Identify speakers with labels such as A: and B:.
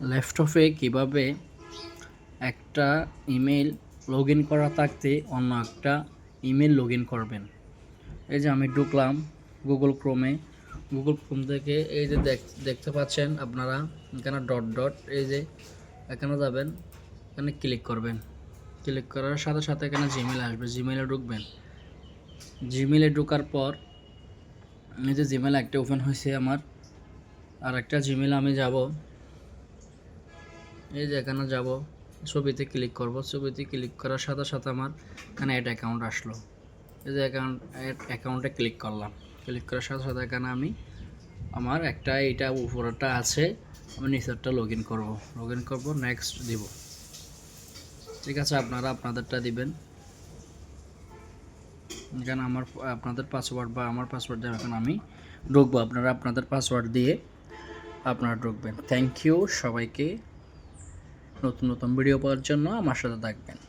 A: ল্যাপটপে কিভাবে একটা ইমেল লগ ইন করা থাকতে অন্য একটা ইমেল লগ ইন করবেন। এই যে আমি ঢুকলাম গুগল ক্রোম থেকে। এই যে দেখতে পাচ্ছেন আপনারা এখানে ডট ডট, এই যে এখানে যাবেন, এখানে ক্লিক করবেন। ক্লিক করার সাথে সাথে এখানে জিমেল আসবে, জিমেলে ঢুকবেন। জিমেলে ঢোকার পর এই যে জিমেল একটা ওপেন হয়েছে আমার, আর একটা জিমেল আমি যাব। এই যে এখানে যাব, ছবিতে ক্লিক করব। ছবিতে ক্লিক করার সাথে সাথে আমার এখানে অ্যাড অ্যাকাউন্ট আসলো। এই যে অ্যাকাউন্টে ক্লিক করলাম। ক্লিক করার সাথে সাথে এখানে আমি আমার একটা এইটা উপরেরটা আছে, আমি নিচেরটা লগ ইন করবো, নেক্সট দিব। ঠিক আছে, আপনারা আপনাদেরটা দিবেন। এখানে আপনাদের পাসওয়ার্ড বা আমার পাসওয়ার্ড দেবেন। এখন আমি ঢুকবো, আপনারা আপনাদের পাসওয়ার্ড দিয়ে আপনারা ঢুকবেন। থ্যাংক ইউ সবাইকে। নতুন নতুন ভিডিও পাওয়ার জন্য আমার সাথে থাকবেন।